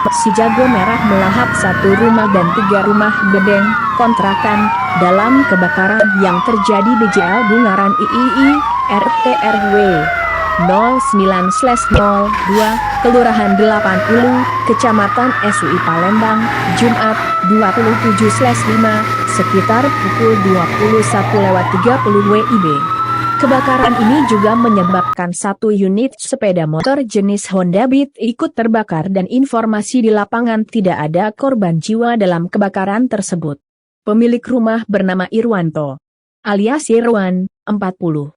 Si Jago Merah melahap 1 rumah dan 3 rumah bedeng kontrakan dalam kebakaran yang terjadi di JL Bungaran III, RT RW 09/02, Kelurahan 80, Kecamatan SUI Palembang, Jumat 27/5, sekitar pukul 21:30 WIB. Kebakaran ini juga menyebabkan 1 unit sepeda motor jenis Honda Beat ikut terbakar dan informasi di lapangan tidak ada korban jiwa dalam kebakaran tersebut. Pemilik rumah bernama Irwanto, alias Irwan, 40.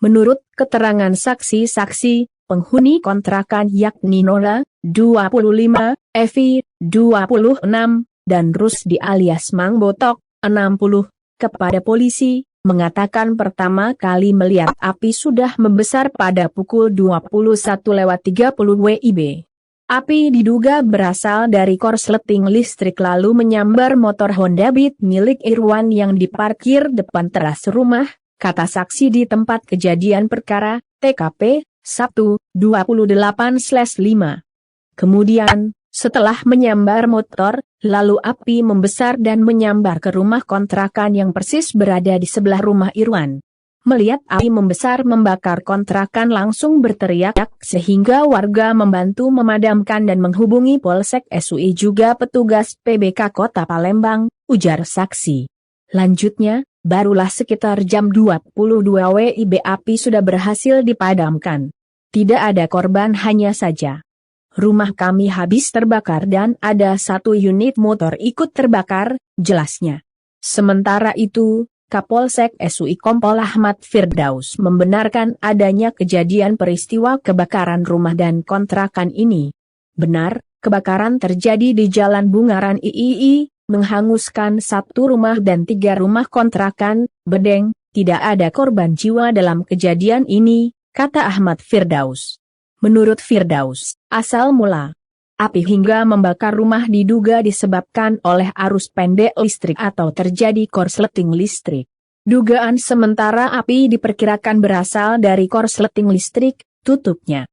Menurut keterangan saksi-saksi, penghuni kontrakan yakni Nola, 25, Evi, 26, dan Rusdi alias Mang Botok, 60, kepada polisi, mengatakan pertama kali melihat api sudah membesar pada pukul 21:30 WIB. Api diduga berasal dari korsleting listrik lalu menyambar motor Honda Beat milik Irwan yang diparkir depan teras rumah, kata saksi di tempat kejadian perkara, TKP, Sabtu, 28/5. Kemudian, setelah menyambar motor, lalu api membesar dan menyambar ke rumah kontrakan yang persis berada di sebelah rumah Irwan. Melihat api membesar membakar kontrakan langsung berteriak sehingga warga membantu memadamkan dan menghubungi Polsek SUI juga petugas PBK Kota Palembang, ujar saksi. Lanjutnya, barulah sekitar jam 22 WIB api sudah berhasil dipadamkan. Tidak ada korban hanya saja rumah kami habis terbakar dan ada 1 unit motor ikut terbakar, jelasnya. Sementara itu, Kapolsek SUI Kompol Ahmad Firdaus membenarkan adanya kejadian peristiwa kebakaran rumah dan kontrakan ini. Benar, kebakaran terjadi di Jalan Bungaran III, menghanguskan 1 rumah dan 3 rumah kontrakan, bedeng, tidak ada korban jiwa dalam kejadian ini, kata Ahmad Firdaus. Menurut Firdaus, asal mula api hingga membakar rumah diduga disebabkan oleh arus pendek listrik atau terjadi korsleting listrik. Dugaan sementara api diperkirakan berasal dari korsleting listrik, tutupnya.